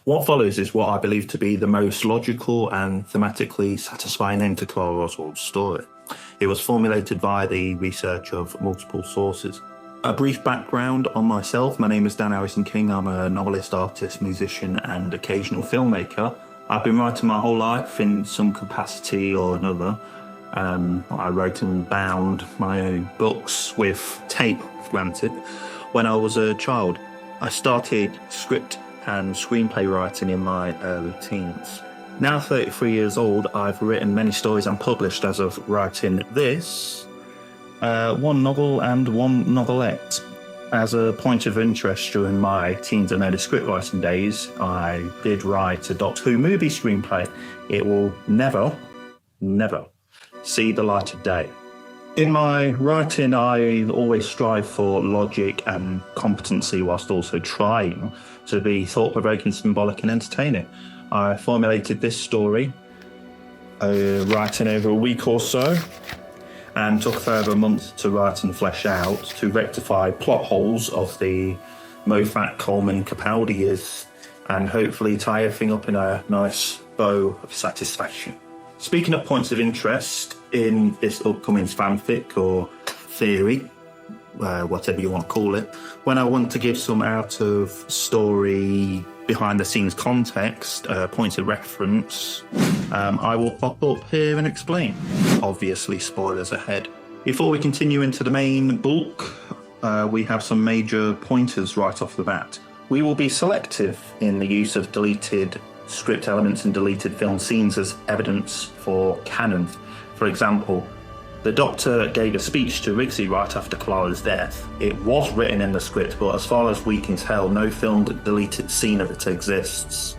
What follows is what I believe to be the most logical and thematically satisfying end to Clara Oswald's story. It was formulated via the research of multiple sources. A brief background on myself. My name is Dan Harrison King. I'm a novelist, artist, musician and occasional filmmaker. I've been writing my whole life in some capacity or another. I wrote and bound my own books with tape, granted, when I was a child. I started script and screenplay writing in my early teens. Now 33 years old, I've written many stories and published as of writing this, one novel and one novelette. As a point of interest during my teens and early script writing days, I did write a Doctor Who movie screenplay. It will never see the light of day. In my writing, I always strive for logic and competency whilst also trying to be thought-provoking, symbolic and entertaining. I formulated this story, writing over a week or so, and took further a month to write and flesh out to rectify plot holes of the Moffat, Coleman, Capaldi years, and hopefully tie everything up in a nice bow of satisfaction. Speaking of points of interest in this upcoming fanfic or theory, whatever you want to call it, when I want to give some out of story, behind the scenes context, points of reference, I will pop up here and explain. Obviously, spoilers ahead. Before we continue into the main bulk, we have some major pointers right off the bat. We will be selective in the use of deleted script elements and deleted film scenes as evidence for canon. For example, the Doctor gave a speech to Rigsy right after Clara's death. It was written in the script, but as far as we can tell, no filmed deleted scene of it exists.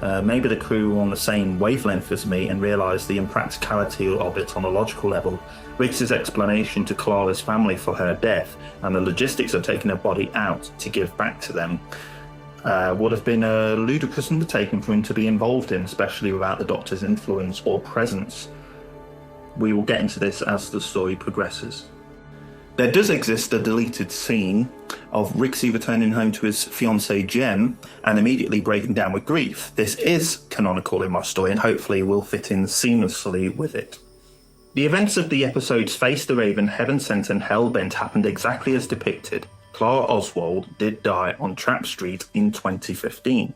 Maybe the crew were on the same wavelength as me and realised the impracticality of it on a logical level. Rigsy's explanation to Clara's family for her death and the logistics of taking her body out to give back to them would have been a ludicrous undertaking for him to be involved in, especially without the Doctor's influence or presence. We will get into this as the story progresses. There does exist a deleted scene of Rigsy returning home to his fiancée Jem and immediately breaking down with grief. This is canonical in my story and hopefully will fit in seamlessly with it. The events of the episodes Face the Raven, Heaven Sent and Hellbent happened exactly as depicted. Clara Oswald did die on Trap Street in 2015.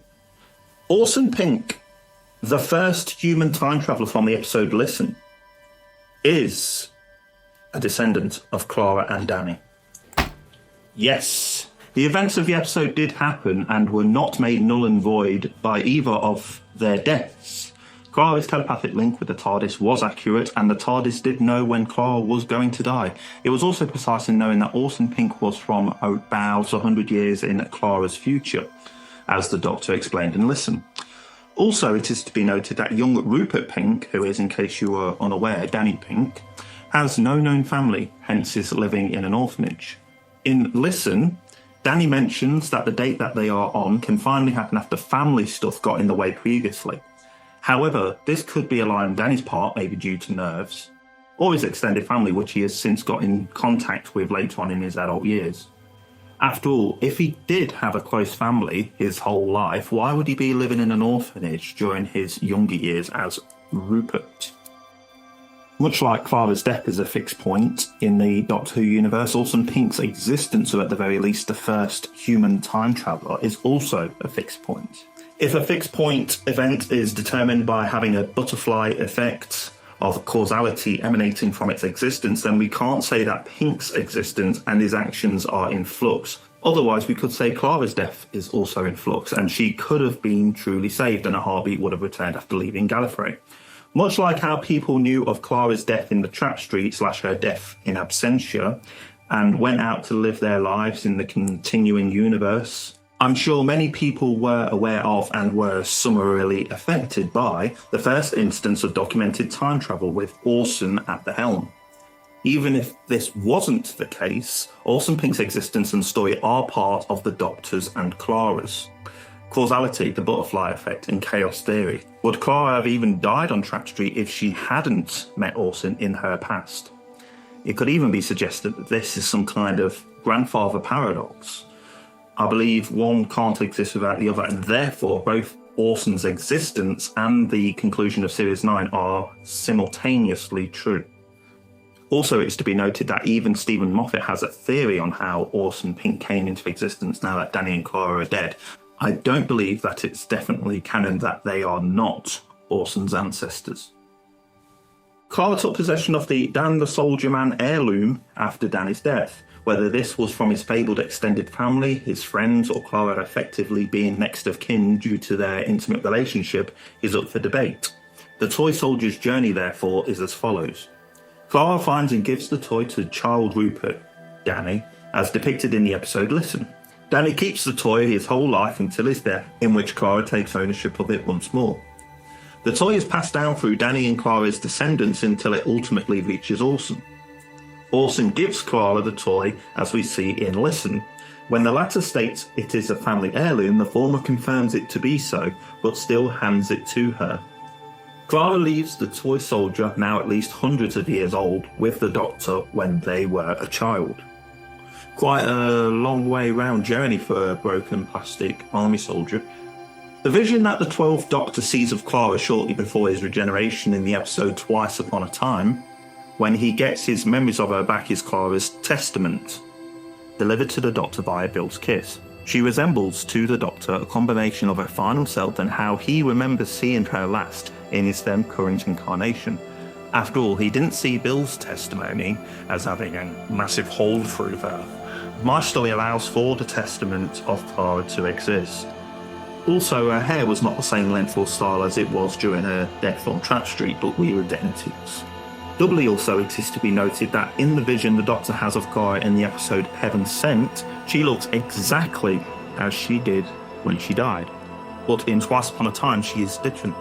Orson Pink, the first human time traveller from the episode Listen, is a descendant of Clara and Danny. Yes, the events of the episode did happen and were not made null and void by either of their deaths. Clara's telepathic link with the Tardis was accurate, and the Tardis did know when Clara was going to die. It was also precise in knowing that Orson Pink was from about 100 years in Clara's future, as the Doctor explained in Listen. Also, it is to be noted that young Rupert Pink, who is, in case you were unaware, Danny Pink, has no known family, hence is living in an orphanage. In Listen, Danny mentions that the date that they are on can finally happen after family stuff got in the way previously. However, this could be a lie on Danny's part, maybe due to nerves, or his extended family, which he has since got in contact with later on in his adult years. After all, if he did have a close family his whole life, why would he be living in an orphanage during his younger years as Rupert? Much like Clara's death is a fixed point in the Doctor Who universe, Orson Pink's existence, or at the very least the first human time traveller, is also a fixed point. If a fixed point event is determined by having a butterfly effect of causality emanating from its existence, then we can't say that Pink's existence and his actions are in flux. Otherwise, we could say Clara's death is also in flux, and she could have been truly saved and a heartbeat would have returned after leaving Gallifrey. Much like how people knew of Clara's death in the Trap Street / her death in absentia and went out to live their lives in the continuing universe, I'm sure many people were aware of and were summarily affected by the first instance of documented time travel with Orson at the helm. Even if this wasn't the case, Orson Pink's existence and story are part of the Doctor's and Clara's. Causality, the butterfly effect, and chaos theory. Would Clara have even died on Trap Street if she hadn't met Orson in her past? It could even be suggested that this is some kind of grandfather paradox. I believe one can't exist without the other, and therefore both Orson's existence and the conclusion of Series 9 are simultaneously true. Also, it's to be noted that even Stephen Moffat has a theory on how Orson Pink came into existence now that Danny and Clara are dead. I don't believe that it's definitely canon that they are not Orson's ancestors. Clara took possession of the Dan the Soldier Man heirloom after Danny's death. Whether this was from his fabled extended family, his friends, or Clara effectively being next of kin due to their intimate relationship is up for debate. The toy soldier's journey, therefore, is as follows. Clara finds and gives the toy to child Rupert, Danny, as depicted in the episode Listen. Danny keeps the toy his whole life until his death, in which Clara takes ownership of it once more. The toy is passed down through Danny and Clara's descendants until it ultimately reaches Orson. Orson gives Clara the toy, as we see in Listen. When the latter states it is a family heirloom, the former confirms it to be so, but still hands it to her. Clara leaves the toy soldier, now at least hundreds of years old, with the Doctor when they were a child. Quite a long way round journey for a broken plastic army soldier. The vision that the 12th Doctor sees of Clara shortly before his regeneration in the episode Twice Upon a Time, when he gets his memories of her back, is Clara's testament, delivered to the Doctor via Bill's kiss. She resembles to the Doctor a combination of her final self and how he remembers seeing her last in his then current incarnation. After all, he didn't see Bill's testimony as having a massive hole through her. My story allows for the testament of Clara to exist. Also, her hair was not the same length or style as it was during her death on Trap Street, but weird identities. Doubly also exists to be noted that in the vision the Doctor has of Clara in the episode Heaven Sent, she looks exactly as she did when she died. But in Twice Upon a Time, she is different.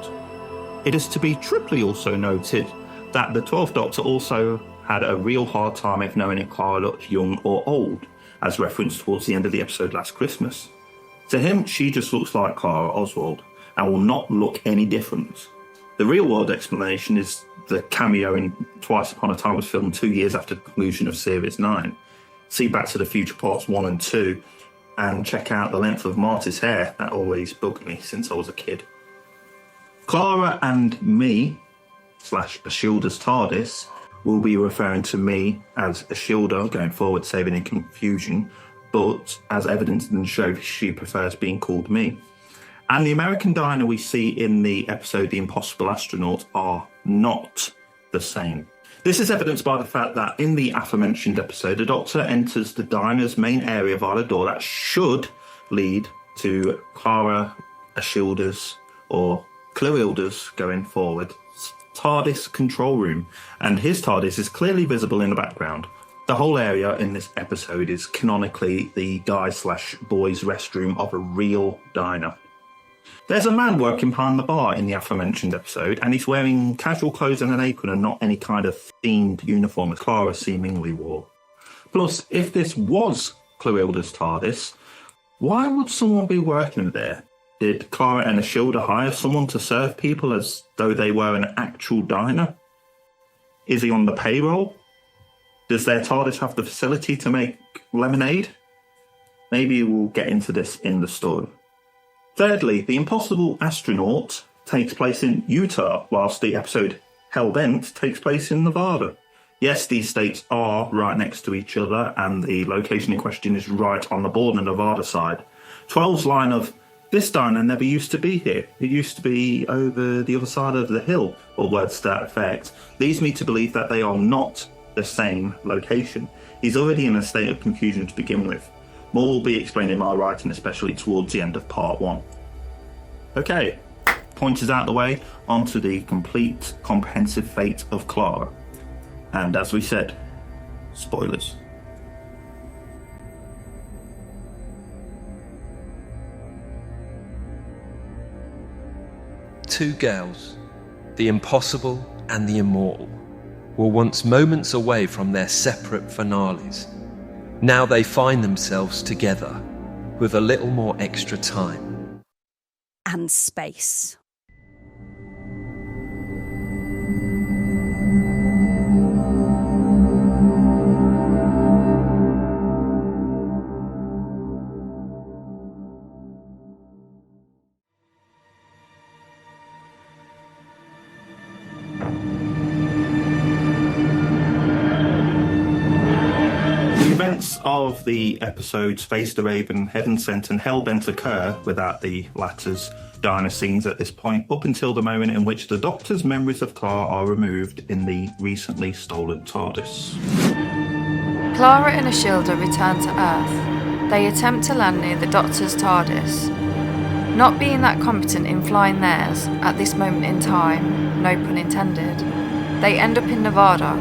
It is to be triply also noted that the 12th Doctor also had a real hard time if knowing if Clara looked young or old, as referenced towards the end of the episode last Christmas. To him, she just looks like Clara Oswald and will not look any different. The real-world explanation is the cameo in Twice Upon a Time was filmed 2 years after the conclusion of Series 9. See Back to the Future Parts 1 and 2 and check out the length of Marty's hair. That always bugged me since I was a kid. Clara and me, / Ashildr's Tardis, will be referring to me as Ashildr going forward, saving any confusion, but as evidenced in the show, she prefers being called me. And the American diner we see in the episode The Impossible Astronaut are not the same. This is evidenced by the fact that in the aforementioned episode, the Doctor enters the diner's main area via a door that should lead to Clara Ashildr's or Clorilda's going forward TARDIS control room, and his TARDIS is clearly visible in the background. The whole area in this episode is canonically the guy/boys restroom of a real diner. There's a man working behind the bar in the aforementioned episode, and he's wearing casual clothes and an apron and not any kind of themed uniform as Clara seemingly wore. Plus, if this was Clorilda's TARDIS, why would someone be working there? Did Clara and Ashildr hire someone to serve people as though they were an actual diner? Is he on the payroll? Does their TARDIS have the facility to make lemonade? Maybe we'll get into this in the story. Thirdly, The Impossible Astronaut takes place in Utah, whilst the episode Hellbent takes place in Nevada. Yes, these states are right next to each other, and the location in question is right on the border Nevada side. 12's line of, "This diner never used to be here. It used to be over the other side of the hill," or words to that effect, leads me to believe that they are not the same location. He's already in a state of confusion to begin with. More will be explained in my writing, especially towards the end of part 1. Okay, pointers out the way, onto the complete, comprehensive fate of Clara. And as we said, spoilers. Two girls, the impossible and the immortal, were once moments away from their separate finales. Now they find themselves together with a little more extra time. And space. of the episodes Face the Raven, Heaven Sent and Hellbent occur without the latter's diner scenes at this point, up until the moment in which the Doctor's memories of Clara are removed in the recently stolen TARDIS. Clara and Ashildr return to Earth. They attempt to land near the Doctor's TARDIS. Not being that competent in flying theirs at this moment in time, no pun intended, they end up in Nevada.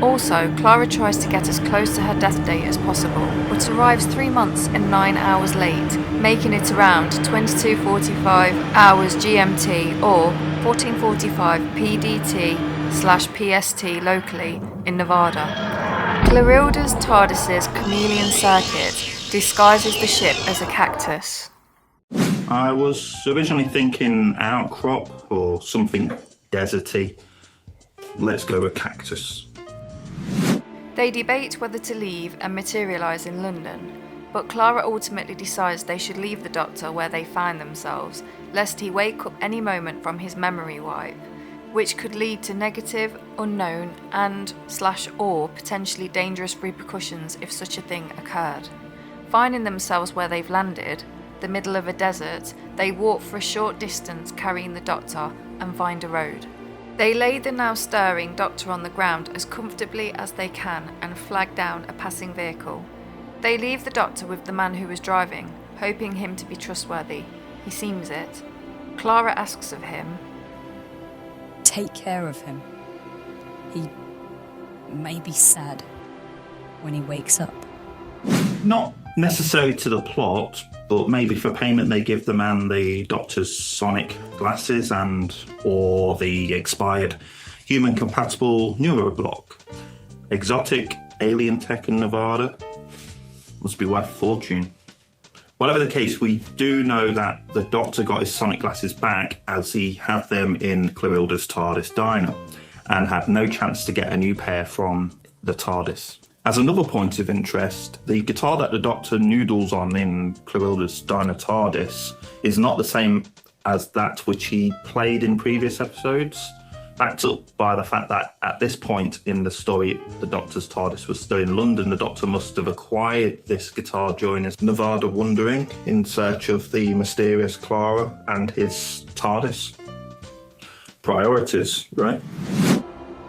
Also, Clara tries to get as close to her death date as possible, but arrives 3 months and 9 hours late, making it around 22:45 hours GMT or 14:45 PDT/PST locally in Nevada. Clarild's TARDIS's chameleon circuit disguises the ship as a cactus. I was originally thinking outcrop or something deserty. Let's go with cactus. They debate whether to leave and materialise in London, but Clara ultimately decides they should leave the Doctor where they find themselves, lest he wake up any moment from his memory wipe, which could lead to negative, unknown and/or potentially dangerous repercussions if such a thing occurred. Finding themselves where they've landed, the middle of a desert, they walk for a short distance carrying the Doctor and find a road. They lay the now stirring Doctor on the ground as comfortably as they can and flag down a passing vehicle. They leave the Doctor with the man who was driving, hoping him to be trustworthy. He seems it. Clara asks of him, Take care of him. He may be sad when he wakes up. Not necessary to the plot, but maybe for payment they give the man the Doctor's sonic glasses and or the expired human-compatible neuroblock. Exotic alien tech in Nevada must be worth a fortune. Whatever the case, we do know that the Doctor got his sonic glasses back as he had them in Clarild's TARDIS diner and had no chance to get a new pair from the TARDIS. As another point of interest, the guitar that the Doctor noodles on in Clarild's diner TARDIS is not the same as that which he played in previous episodes, backed up by the fact that at this point in the story, the Doctor's TARDIS was still in London. The Doctor must have acquired this guitar during his Nevada wandering in search of the mysterious Clara and his TARDIS. Priorities, right?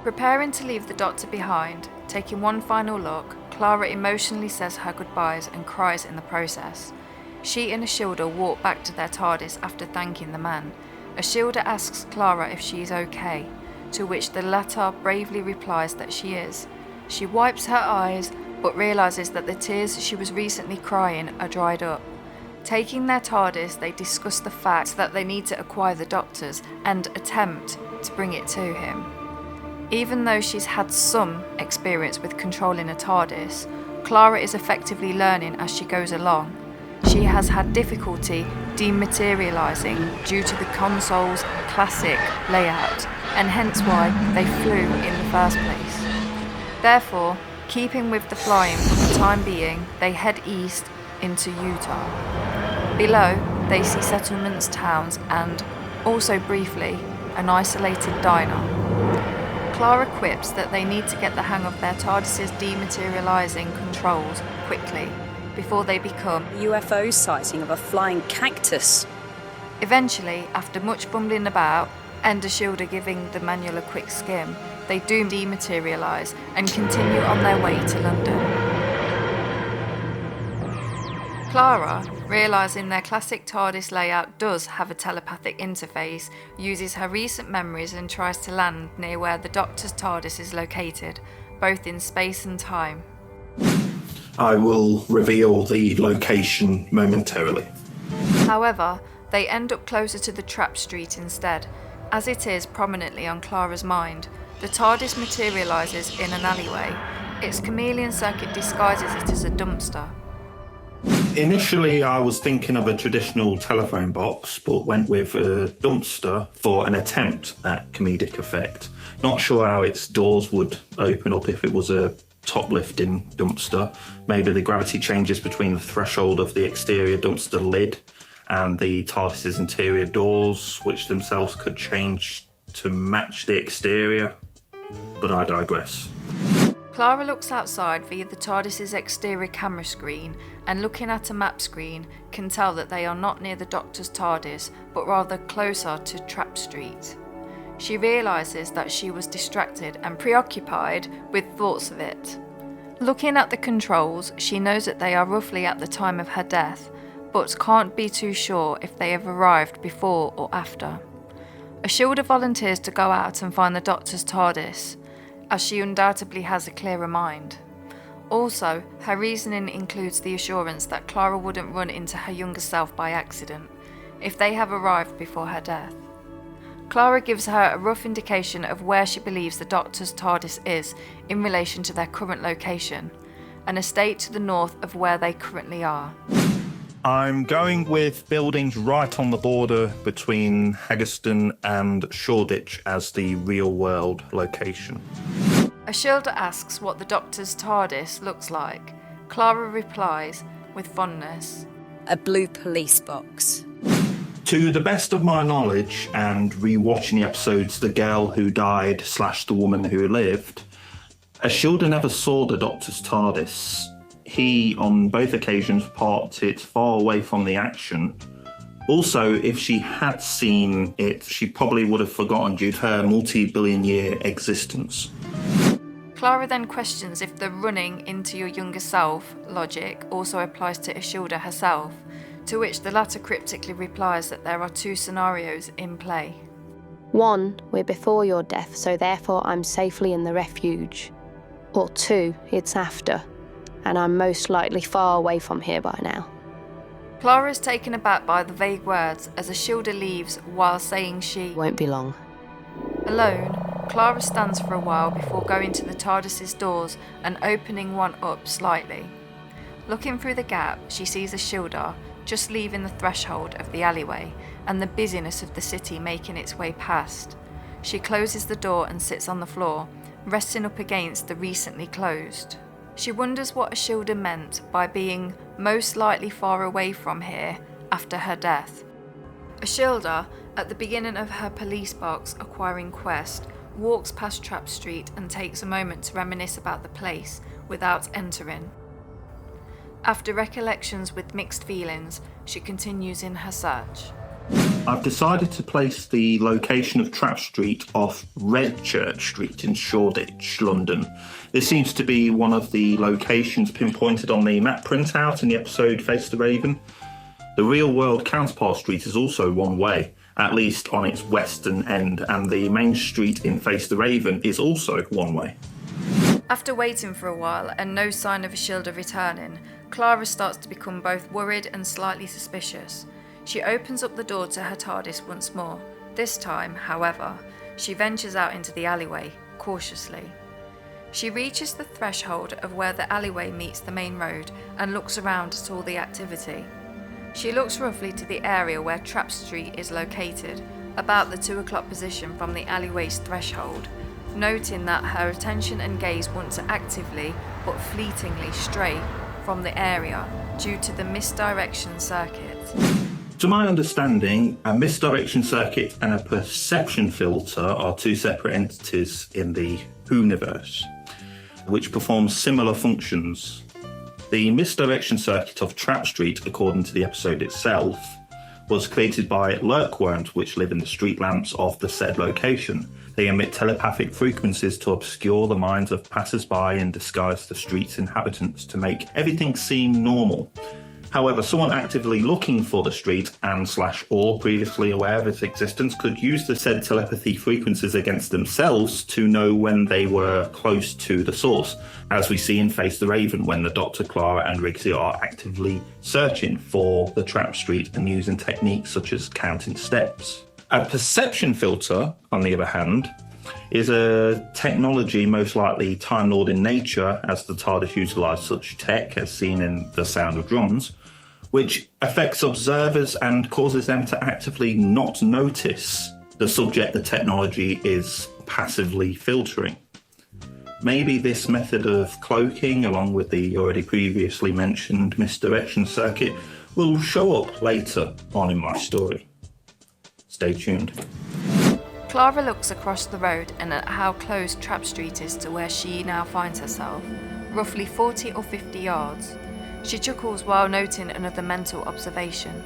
preparing to leave the Doctor behind. Taking one final look, Clara emotionally says her goodbyes and cries in the process. She and Ashildr walk back to their TARDIS after thanking the man. Ashildr asks Clara if she is okay, to which the latter bravely replies that she is. She wipes her eyes, but realises that the tears she was recently crying are dried up. Taking their TARDIS, they discuss the fact that they need to acquire the Doctor's and attempt to bring it to him. Even though she's had some experience with controlling a TARDIS, Clara is effectively learning as she goes along. She has had difficulty dematerialising due to the console's classic layout, and hence why they flew in the first place. Therefore, keeping with the flying for the time being, they head east into Utah. Below, they see settlements, towns, and, also briefly, an isolated diner. Clara quips that they need to get the hang of their TARDIS's dematerialising controls quickly, before they become UFO sighting of a flying cactus. Eventually, after much fumbling about, and Ashildr giving the manual a quick skim, they do dematerialise and continue on their way to London. Clara, realising their classic TARDIS layout does have a telepathic interface, uses her recent memories and tries to land near where the Doctor's TARDIS is located, both in space and time. I will reveal the location momentarily. However, they end up closer to the trap street instead, as it is prominently on Clara's mind. The TARDIS materialises in an alleyway. Its chameleon circuit disguises it as a dumpster. Initially, I was thinking of a traditional telephone box, but went with a dumpster for an attempt at comedic effect. Not sure how its doors would open up if it was a top-lifting dumpster. Maybe the gravity changes between the threshold of the exterior dumpster lid and the TARDIS's interior doors, which themselves could change to match the exterior. But I digress. Clara looks outside via the TARDIS's exterior camera screen, and looking at a map screen can tell that they are not near the Doctor's TARDIS, but rather closer to Trap Street. She realises that she was distracted and preoccupied with thoughts of it. Looking at the controls, she knows that they are roughly at the time of her death, but can't be too sure if they have arrived before or after. Ashildr volunteers to go out and find the Doctor's TARDIS, as she undoubtedly has a clearer mind. Also, her reasoning includes the assurance that Clara wouldn't run into her younger self by accident if they have arrived before her death. Clara gives her a rough indication of where she believes the Doctor's TARDIS is in relation to their current location, an estate to the north of where they currently are. I'm going with buildings right on the border between Haggerston and Shoreditch as the real-world location. Ashildr asks what the Doctor's TARDIS looks like. Clara replies with fondness, A blue police box. To the best of my knowledge, and rewatching the episodes The Girl Who Died / The Woman Who Lived, Ashildr never saw the Doctor's TARDIS. He, on both occasions, parked it far away from the action. Also, if she had seen it, she probably would have forgotten due to her multi-billion-year existence. Clara then questions if the running into your younger self logic also applies to Ashildr herself, to which the latter cryptically replies that there are two scenarios in play. 1, we're before your death, so therefore I'm safely in the refuge. Or 2, it's after, and I'm most likely far away from here by now. Clara is taken aback by the vague words as Ashildr leaves while saying she Won't be long. Alone, Clara stands for a while before going to the TARDIS's doors and opening one up slightly. Looking through the gap, she sees Ashildr just leaving the threshold of the alleyway and the busyness of the city making its way past. She closes the door and sits on the floor, resting up against the recently closed. She wonders what Ashildr meant by being most likely far away from here after her death. Ashildr, at the beginning of her police box acquiring quest, walks past Trap Street and takes a moment to reminisce about the place without entering. After recollections with mixed feelings, she continues in her search. I've decided to place the location of Trap Street off Redchurch Street in Shoreditch, London. This seems to be one of the locations pinpointed on the map printout in the episode Face the Raven. The real-world counterpart street is also one way, at least on its western end, and the main street in Face the Raven is also one way. After waiting for a while and no sign of Ashildr returning, Clara starts to become both worried and slightly suspicious. She opens up the door to her TARDIS once more. This time, however, she ventures out into the alleyway, cautiously. She reaches the threshold of where the alleyway meets the main road and looks around at all the activity. She looks roughly to the area where Trap Street is located, about the 2 o'clock position from the alleyway's threshold, noting that her attention and gaze want to actively but fleetingly stray from the area due to the misdirection circuit. To my understanding, a misdirection circuit and a perception filter are two separate entities in the Whoniverse, which perform similar functions. The misdirection circuit of Trap Street, according to the episode itself, was created by lurkworms which live in the street lamps of the said location. They emit telepathic frequencies to obscure the minds of passers-by and disguise the street's inhabitants to make everything seem normal. However, someone actively looking for the street and / or previously aware of its existence could use the said telepathy frequencies against themselves to know when they were close to the source, as we see in Face the Raven when the Doctor, Clara and Rigsy are actively searching for the Trap Street and using techniques such as counting steps. A perception filter, on the other hand, is a technology most likely Time Lord in nature, as the TARDIS utilised such tech as seen in The Sound of Drums, which affects observers and causes them to actively not notice the subject the technology is passively filtering. Maybe this method of cloaking, along with the already previously mentioned misdirection circuit, will show up later on in my story. Stay tuned. Clara looks across the road and at how close Trap Street is to where she now finds herself, roughly 40 or 50 yards. She chuckles while noting another mental observation.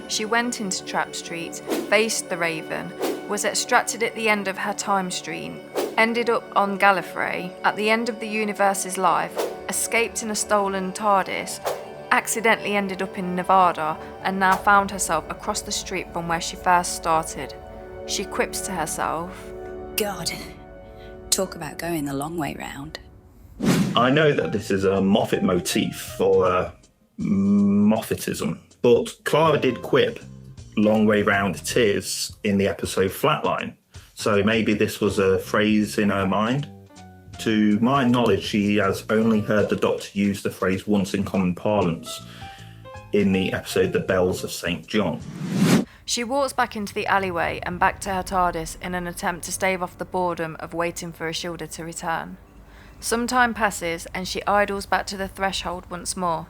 She went into Trap Street, faced the Raven, was extracted at the end of her time stream, ended up on Gallifrey, at the end of the universe's life, escaped in a stolen Tardis, accidentally ended up in Nevada, and now found herself across the street from where she first started. She quips to herself, God, talk about going the long way round. I know that this is a Moffat motif or Moffatism, but Clara did quip long way round it is in the episode Flatline, so maybe this was a phrase in her mind. To my knowledge, she has only heard the Doctor use the phrase once in common parlance in the episode The Bells of St. John. She walks back into the alleyway and back to her Tardis in an attempt to stave off the boredom of waiting for Ashildr to return. Some time passes and she idles back to the threshold once more.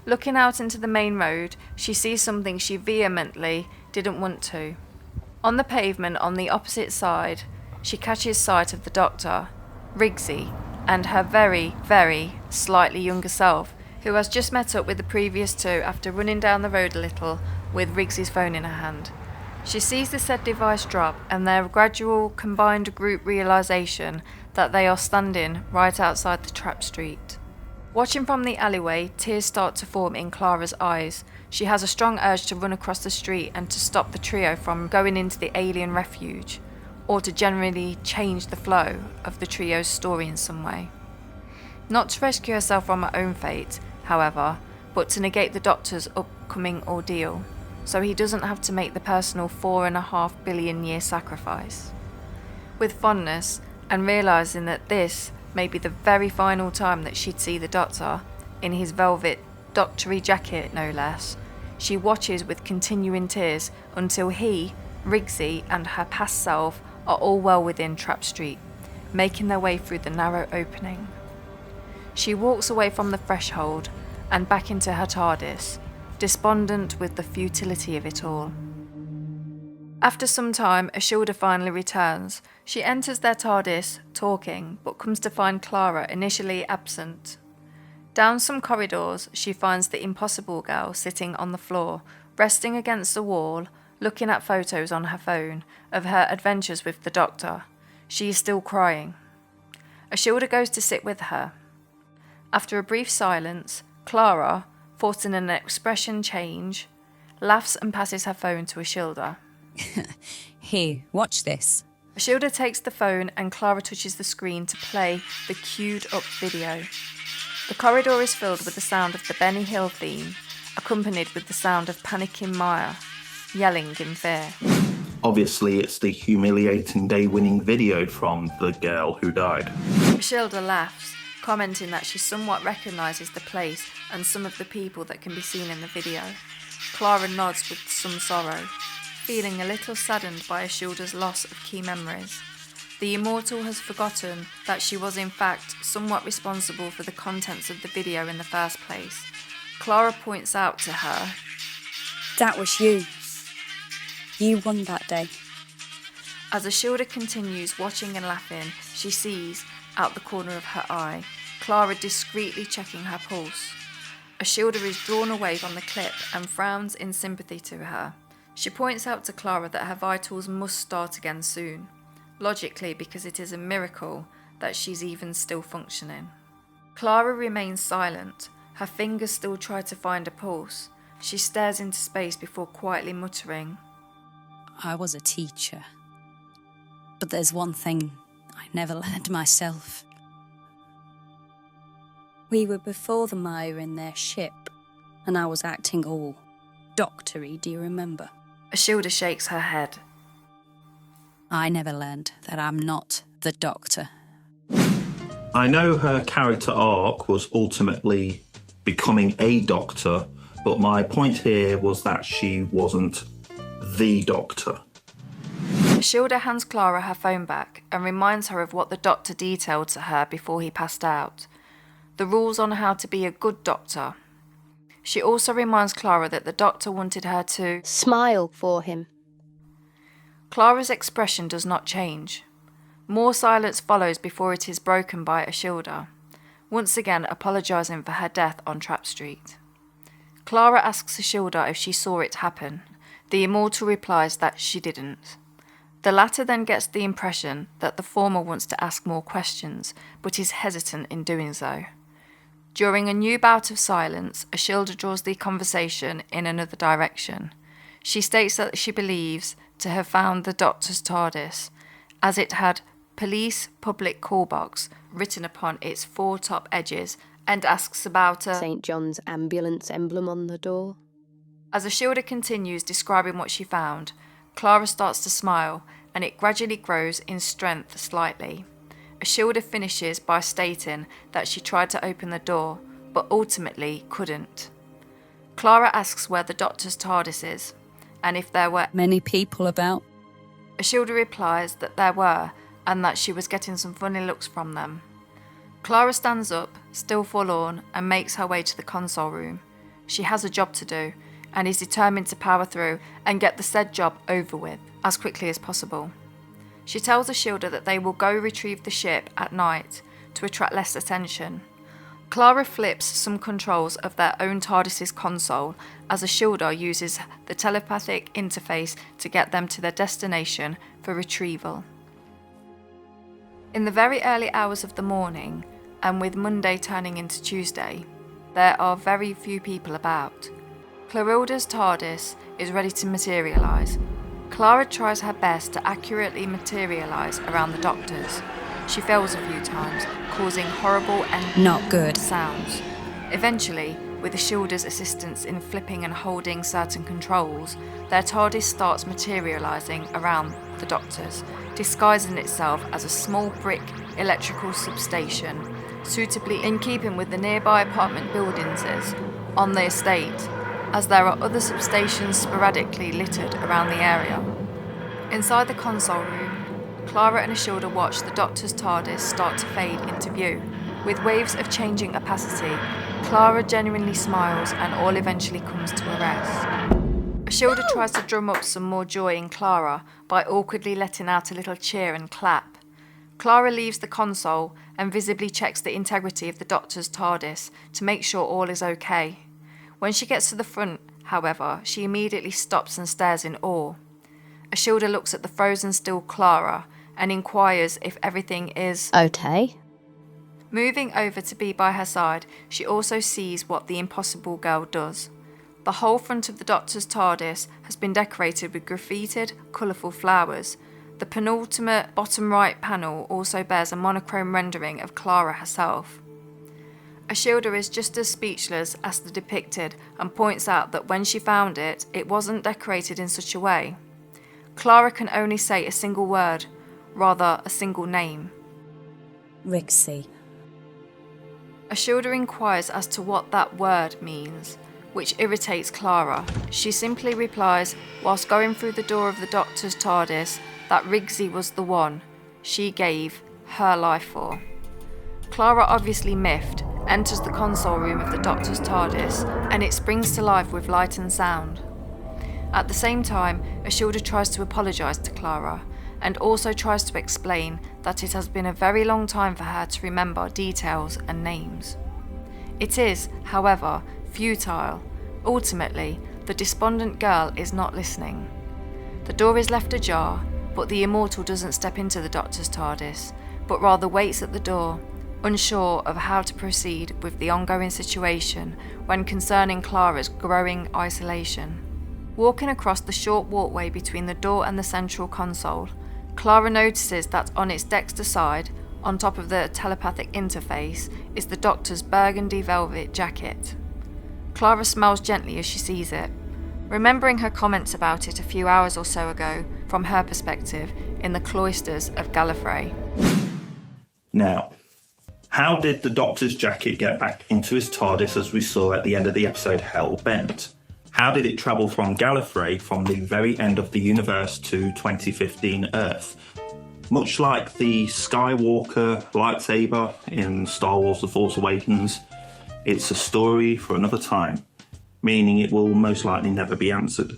Looking out into the main road, she sees something she vehemently didn't want to. On the pavement on the opposite side, she catches sight of the Doctor, Rigsy, and her very, very slightly younger self, who has just met up with the previous two after running down the road a little with Rigsy's phone in her hand. She sees the said device drop and their gradual combined group realisation that they are standing right outside the Trap Street. Watching from the alleyway, tears start to form in Clara's eyes. She has a strong urge to run across the street and to stop the trio from going into the alien refuge, or to generally change the flow of the trio's story in some way. Not to rescue herself from her own fate, however, but to negate the Doctor's upcoming ordeal, so he doesn't have to make the personal 4.5 billion year sacrifice. With fondness, and realising that this may be the very final time that she'd see the Doctor, in his velvet, doctory jacket no less, she watches with continuing tears until he, Rigsy, and her past self are all well within Trap Street, making their way through the narrow opening. She walks away from the threshold and back into her Tardis, despondent with the futility of it all. After some time, Ashildr finally returns. She enters their Tardis, talking, but comes to find Clara initially absent. Down some corridors, she finds the Impossible Girl sitting on the floor, resting against the wall, looking at photos on her phone of her adventures with the Doctor. She is still crying. Ashildr goes to sit with her. After a brief silence, Clara, forcing an expression change, laughs and passes her phone to Ashildr. Here, watch this. Ashildr takes the phone and Clara touches the screen to play the queued up video. The corridor is filled with the sound of the Benny Hill theme, accompanied with the sound of panicking Maya, yelling in fear. Obviously, it's the humiliating day-winning video from the girl who died. Ashildr laughs, commenting that she somewhat recognises the place and some of the people that can be seen in the video. Clara nods with some sorrow, feeling a little saddened by Ashildr's loss of key memories. The Immortal has forgotten that she was in fact somewhat responsible for the contents of the video in the first place. Clara points out to her, That was you. You won that day. As Ashildr continues watching and laughing, she sees, out the corner of her eye, Clara discreetly checking her pulse. Ashildr is drawn away from the clip and frowns in sympathy to her. She points out to Clara that her vitals must start again soon, logically because it is a miracle that she's even still functioning. Clara remains silent, her fingers still try to find a pulse. She stares into space before quietly muttering, I was a teacher. But there's one thing I never learned myself. We were before the Maya in their ship, and I was acting all doctory, do you remember? Ashildr shakes her head. I never learned that I'm not the Doctor. I know her character arc was ultimately becoming a Doctor, but my point here was that she wasn't the Doctor. Ashildr hands Clara her phone back and reminds her of what the Doctor detailed to her before he passed out. The rules on how to be a good Doctor. She also reminds Clara that the Doctor wanted her to Smile for him. Clara's expression does not change. More silence follows before it is broken by Ashildr, once again apologising for her death on Trap Street. Clara asks Ashildr if she saw it happen. The immortal replies that she didn't. The latter then gets the impression that the former wants to ask more questions, but is hesitant in doing so. During a new bout of silence, Ashildr draws the conversation in another direction. She states that she believes to have found the Doctor's Tardis, as it had Police Public Call Box written upon its 4 top edges, and asks about a St. John's ambulance emblem on the door. As Ashildr continues describing what she found, Clara starts to smile, and it gradually grows in strength slightly. Ashildr finishes by stating that she tried to open the door, but ultimately couldn't. Clara asks where the Doctor's Tardis is, and if there were Many people about. Ashildr replies that there were, and that she was getting some funny looks from them. Clara stands up, still forlorn, and makes her way to the console room. She has a job to do, and is determined to power through and get the said job over with as quickly as possible. She tells Ashildr that they will go retrieve the ship at night to attract less attention. Clara flips some controls of their own TARDIS's console as Ashildr uses the telepathic interface to get them to their destination for retrieval. In the very early hours of the morning, and with Monday turning into Tuesday, there are very few people about. Clorilda's TARDIS is ready to materialise. Clara tries her best to accurately materialise around the Doctor's. She fails a few times, causing horrible and Not good. sounds. Eventually, with Ashildr's assistance in flipping and holding certain controls, their TARDIS starts materialising around the Doctor's, disguising itself as a small brick electrical substation, suitably in keeping with the nearby apartment buildings on the estate, as there are other substations sporadically littered around the area. Inside the console room, Clara and Ashildr watch the Doctor's TARDIS start to fade into view. With waves of changing opacity, Clara genuinely smiles and all eventually comes to a rest. Ashildr tries to drum up some more joy in Clara by awkwardly letting out a little cheer and clap. Clara leaves the console and visibly checks the integrity of the Doctor's TARDIS to make sure all is okay. When she gets to the front, however, she immediately stops and stares in awe. Ashildr looks at the frozen still Clara and inquires if everything is Okay. Moving over to be by her side, she also sees what the impossible girl does. The whole front of the Doctor's TARDIS has been decorated with graffitied, colourful flowers. The penultimate bottom right panel also bears a monochrome rendering of Clara herself. Ashildr is just as speechless as the depicted and points out that when she found it, it wasn't decorated in such a way. Clara can only say a single word, rather a single name. Rixie. Ashildr inquires as to what that word means, which irritates Clara. She simply replies, whilst going through the door of the Doctor's TARDIS, that Rixie was the one she gave her life for. Clara, obviously miffed, enters the console room of the Doctor's TARDIS, and it springs to life with light and sound. At the same time, Ashildr tries to apologise to Clara, and also tries to explain that it has been a very long time for her to remember details and names. It is, however, futile. Ultimately, the despondent girl is not listening. The door is left ajar, but the immortal doesn't step into the Doctor's TARDIS, but rather waits at the door, unsure of how to proceed with the ongoing situation when concerning Clara's growing isolation. Walking across the short walkway between the door and the central console, Clara notices that on its dexter side, on top of the telepathic interface, is the Doctor's burgundy velvet jacket. Clara smiles gently as she sees it, remembering her comments about it a few hours or so ago, from her perspective, in the cloisters of Gallifrey. Now, how did the Doctor's jacket get back into his TARDIS as we saw at the end of the episode Hell Bent? How did it travel from Gallifrey from the very end of the universe to 2015 Earth? Much like the Skywalker lightsaber in Star Wars The Force Awakens, it's a story for another time, meaning it will most likely never be answered.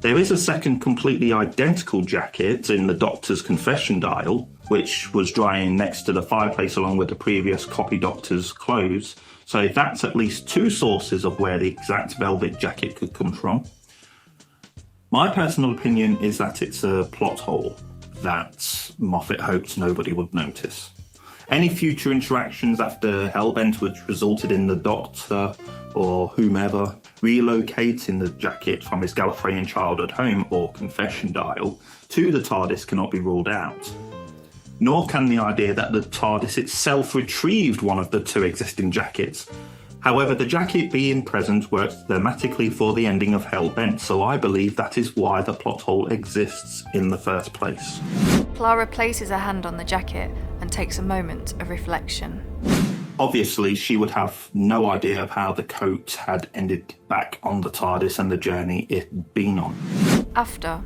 There is a second completely identical jacket in the Doctor's confession dial, which was drying next to the fireplace along with the previous copy Doctor's clothes. So that's at least two sources of where the exact velvet jacket could come from. My personal opinion is that it's a plot hole that Moffat hoped nobody would notice. Any future interactions after Hellbent which resulted in the Doctor or whomever relocating the jacket from his Gallifreyan childhood home or confession dial to the TARDIS cannot be ruled out. Nor can the idea that the TARDIS itself retrieved one of the two existing jackets. However, the jacket being present works thematically for the ending of Hellbent, so I believe that is why the plot hole exists in the first place. Clara places her hand on the jacket and takes a moment of reflection. Obviously, she would have no idea of how the coat had ended back on the TARDIS and the journey it had been on. After,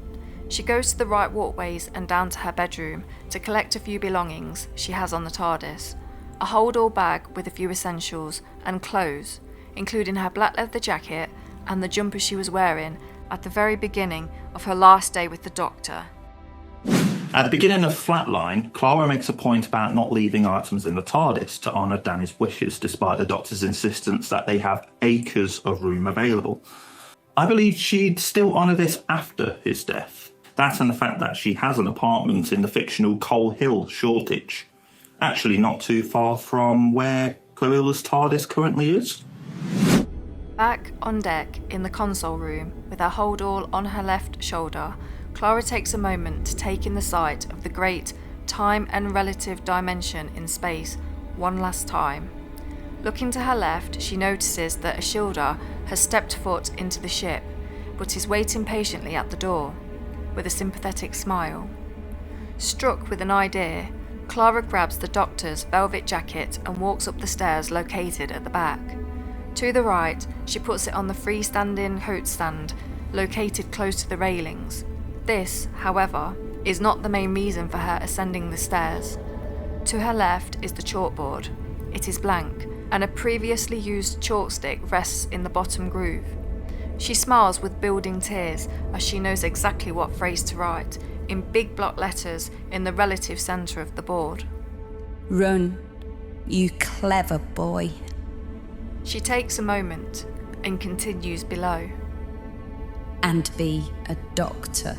she goes to the right walkways and down to her bedroom to collect a few belongings she has on the TARDIS. A hold-all bag with a few essentials and clothes, including her black leather jacket and the jumper she was wearing at the very beginning of her last day with the Doctor. At the beginning of Flatline, Clara makes a point about not leaving items in the TARDIS to honour Danny's wishes, despite the Doctor's insistence that they have acres of room available. I believe she'd still honour this after his death. That and the fact that she has an apartment in the fictional Coal Hill, Shoreditch. Actually not too far from where Clarilla's TARDIS currently is. Back on deck in the console room, with her hold-all on her left shoulder, Clara takes a moment to take in the sight of the great time and relative dimension in space one last time. Looking to her left, she notices that Ashildr has stepped foot into the ship, but is waiting patiently at the door, with a sympathetic smile. Struck with an idea, Clara grabs the Doctor's velvet jacket and walks up the stairs located at the back. To the right, she puts it on the freestanding coat stand located close to the railings. This, however, is not the main reason for her ascending the stairs. To her left is the chalkboard. It is blank, and a previously used chalk stick rests in the bottom groove. She smiles with building tears as she knows exactly what phrase to write, in big block letters in the relative centre of the board. Run, you clever boy. She takes a moment and continues below. And be a doctor.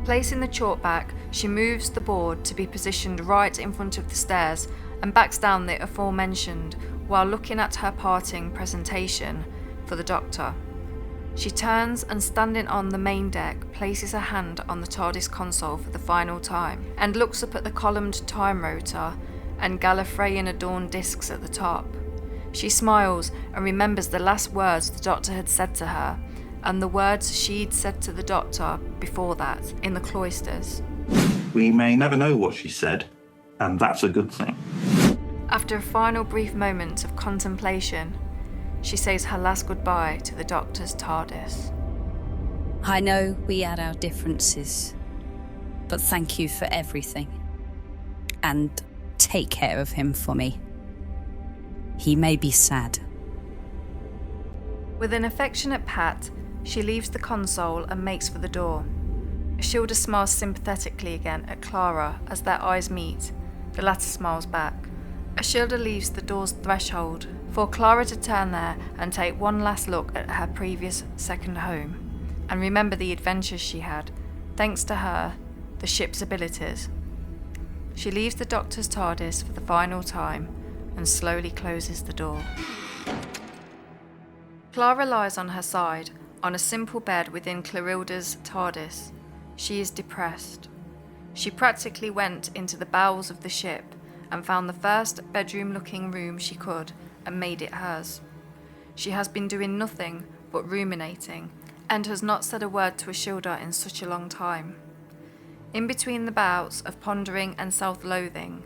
Placing the chalk back, she moves the board to be positioned right in front of the stairs and backs down the aforementioned while looking at her parting presentation for the Doctor. She turns and, standing on the main deck, places her hand on the TARDIS console for the final time and looks up at the columned time rotor and Gallifreyan adorned discs at the top. She smiles and remembers the last words the Doctor had said to her and the words she'd said to the Doctor before that in the cloisters. We may never know what she said, and that's a good thing. After a final brief moment of contemplation, she says her last goodbye to the Doctor's TARDIS. I know we had our differences, but thank you for everything. And take care of him for me. He may be sad. With an affectionate pat, she leaves the console and makes for the door. Ashildr smiles sympathetically again at Clara as their eyes meet. The latter smiles back. Ashildr leaves the door's threshold for Clara to turn there and take one last look at her previous second home and remember the adventures she had, thanks to her, the ship's abilities. She leaves the Doctor's TARDIS for the final time and slowly closes the door. Clara lies on her side, on a simple bed within Clarill's TARDIS. She is depressed. She practically went into the bowels of the ship and found the first bedroom-looking room she could and made it hers. She has been doing nothing but ruminating and has not said a word to Ashildr in such a long time. In between the bouts of pondering and self-loathing,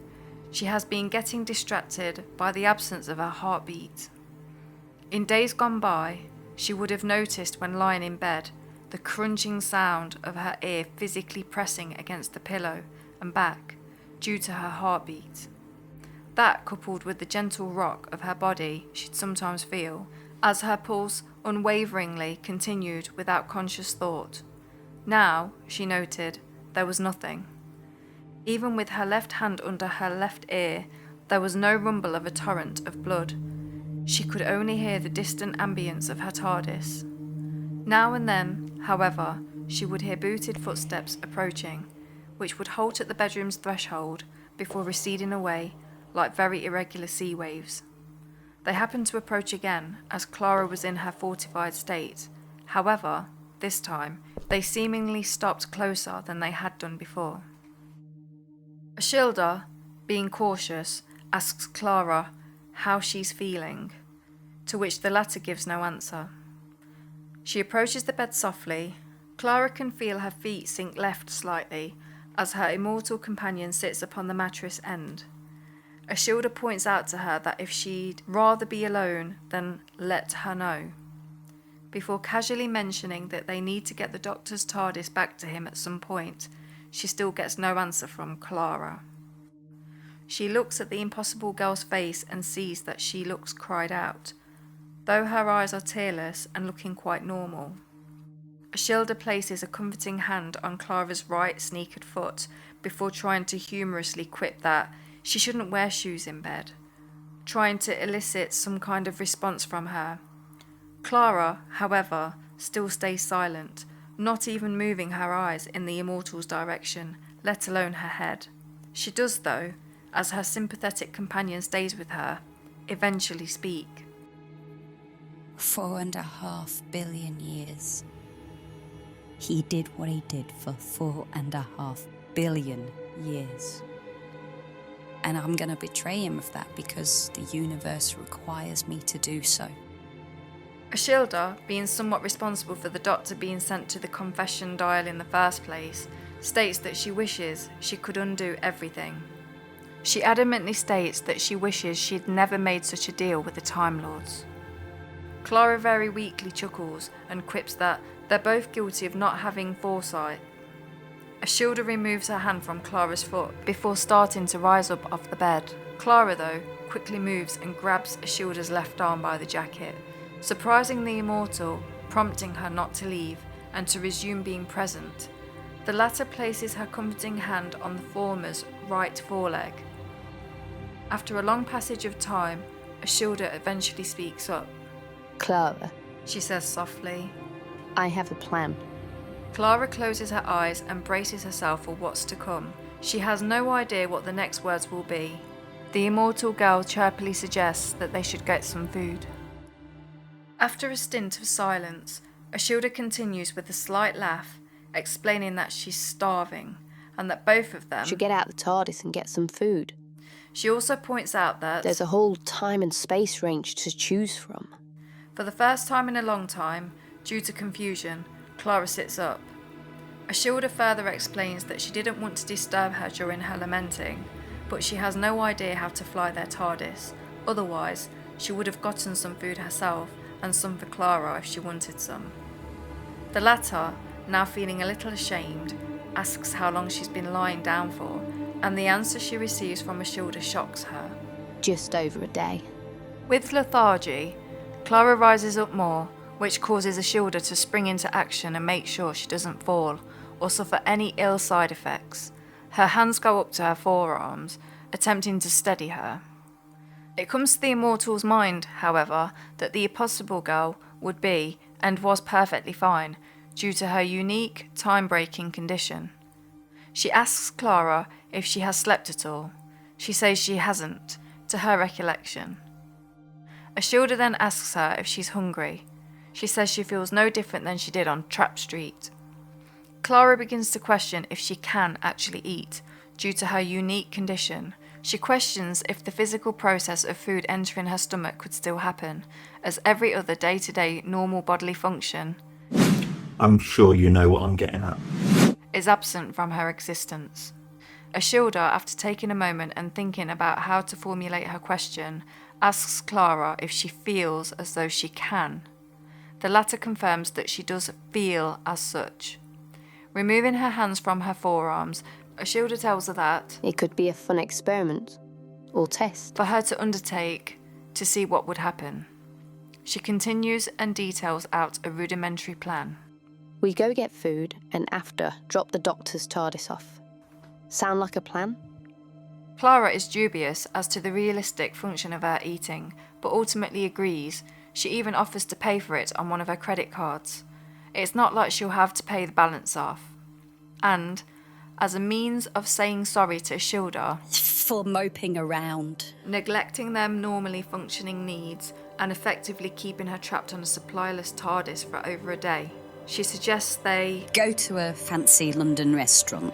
she has been getting distracted by the absence of her heartbeat. In days gone by, she would have noticed when lying in bed the crunching sound of her ear physically pressing against the pillow and back due to her heartbeat. That, coupled with the gentle rock of her body she'd sometimes feel as her pulse unwaveringly continued without conscious thought. Now, she noted, there was nothing. Even with her left hand under her left ear, there was no rumble of a torrent of blood. She could only hear the distant ambience of her Tardis. Now and then, however, she would hear booted footsteps approaching, which would halt at the bedroom's threshold before receding away like very irregular sea waves. They happened to approach again as Clara was in her fortified state. However, this time, they seemingly stopped closer than they had done before. Ashildr, being cautious, asks Clara how she's feeling, to which the latter gives no answer. She approaches the bed softly. Clara can feel her feet sink left slightly as her immortal companion sits upon the mattress end. Ashildr points out to her that if she'd rather be alone, then let her know, before casually mentioning that they need to get the doctor's Tardis back to him at some point. She still gets no answer from Clara. She looks at the impossible girl's face and sees that she looks cried out, though her eyes are tearless and looking quite normal. Ashildr places a comforting hand on Clara's right sneakered foot before trying to humorously quip that she shouldn't wear shoes in bed, trying to elicit some kind of response from her. Clara, however, still stays silent, not even moving her eyes in the immortal's direction, let alone her head. She does, though, as her sympathetic companion stays with her, eventually speak. 4.5 billion years. He did what he did for 4.5 billion years. And I'm going to betray him of that because the universe requires me to do so. Ashildr, being somewhat responsible for the doctor being sent to the confession dial in the first place, states that she wishes she could undo everything. She adamantly states that she wishes she'd never made such a deal with the Time Lords. Clara very weakly chuckles and quips that they're both guilty of not having foresight. Ashildr removes her hand from Clara's foot before starting to rise up off the bed. Clara, though, quickly moves and grabs Ashildr's left arm by the jacket, surprising the immortal, prompting her not to leave and to resume being present. The latter places her comforting hand on the former's right foreleg. After a long passage of time, Ashildr eventually speaks up. Clara, She says softly. I have a plan. Clara closes her eyes and braces herself for what's to come. She has no idea what the next words will be. The immortal girl chirpily suggests that they should get some food. After a stint of silence, Ashildr continues with a slight laugh, explaining that she's starving and that both of them Should get out the TARDIS and get some food. She also points out that There's a whole time and space range to choose from. for the first time in a long time, due to confusion, Clara sits up. Ashildr further explains that she didn't want to disturb her during her lamenting, but she has no idea how to fly their TARDIS. Otherwise, she would have gotten some food herself and some for Clara if she wanted some. The latter, now feeling a little ashamed, asks how long she's been lying down for, and the answer she receives from Ashildr shocks her. Just over a day. With lethargy, Clara rises up more, which causes Ashildr to spring into action and make sure she doesn't fall or suffer any ill side effects. Her hands go up to her forearms, attempting to steady her. It comes to the immortal's mind, however, that the impossible girl would be, and was perfectly fine, due to her unique, time-breaking condition. She asks Clara if she has slept at all. She says she hasn't, to her recollection. Ashildr then asks her if she's hungry. She says she feels no different than she did on Trap Street. Clara begins to question if she can actually eat, due to her unique condition. She questions if the physical process of food entering her stomach could still happen, as every other day-to-day normal bodily function I'm sure you know what I'm getting at. is absent from her existence. Ashildr, after taking a moment and thinking about how to formulate her question, asks Clara if she feels as though she can. The latter confirms that she does feel as such. Removing her hands from her forearms, Ashildr tells her that It could be a fun experiment or test. for her to undertake to see what would happen. She continues and details out a rudimentary plan. We go get food and after drop the doctor's Tardis off. Sound like a plan? Clara is dubious as to the realistic function of her eating, but ultimately agrees. She even offers to pay for it on one of her credit cards. It's not like she'll have to pay the balance off. And, as a means of saying sorry to Ashildr For moping around. neglecting their normally functioning needs and effectively keeping her trapped on a supplyless Tardis for over a day, she suggests they Go to a fancy London restaurant.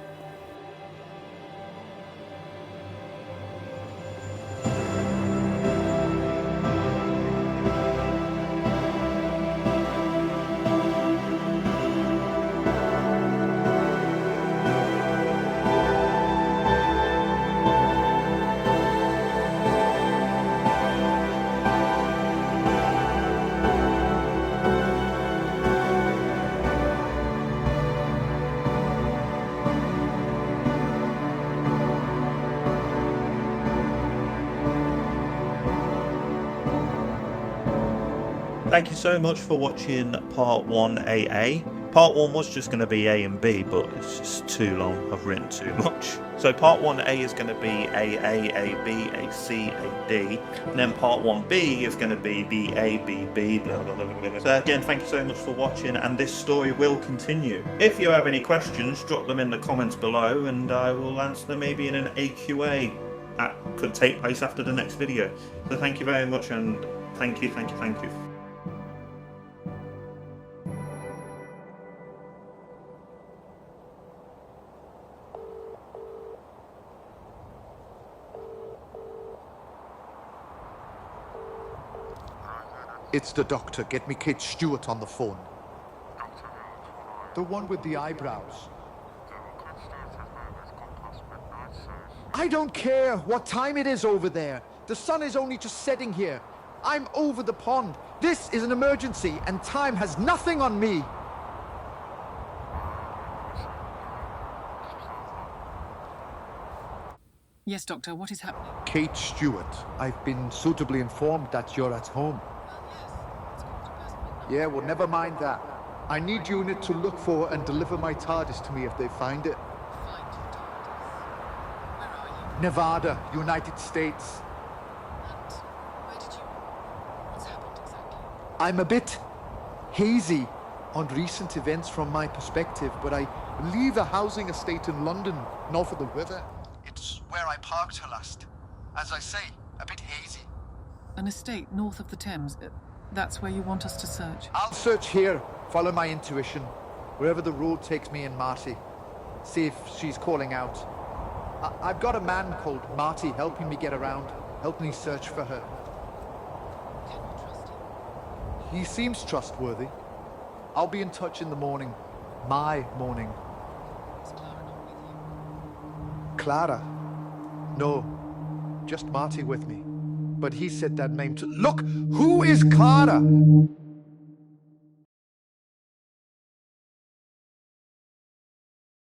Thank you so much for watching part 1 AA. Part 1 was just going to be A and B, but it's just too long. I've written too much. So part 1A is going to be AA, AB, AC, AD. And then part 1B is going to be BA, BB, blah, blah, blah, blah, blah. So again, thank you so much for watching, and this story will continue. If you have any questions, drop them in the comments below, and I will answer them maybe in an AQA that could take place after the next video. So thank you very much, and thank you, thank you, thank you. It's the doctor. Get me Kate Stewart on the phone. The one with the eyebrows. I don't care what time it is over there. The sun is only just setting here. I'm over the pond. This is an emergency, and time has nothing on me. Yes, Doctor, what is happening? Kate Stewart, I've been suitably informed that you're at home. Yeah, well, never mind that. I need unit to look for and deliver my TARDIS to me if they find it. Find your TARDIS. Where are you? Nevada, United States. And where did you... What's happened exactly? I'm a bit hazy on recent events from my perspective, but I leave a housing estate in London, north of the river. It's where I parked her last. As I say, a bit hazy. An estate north of the Thames. That's where you want us to search. I'll search here, follow my intuition, wherever the road takes me in Marty. See if she's calling out. I've got a man called Marty helping me get around, helping me search for her. Can you trust him? He seems trustworthy. I'll be in touch in the morning. My morning. Is Clara not with you? Clara? No, just Marty with me. But he said that name to... Look! Who is Clara?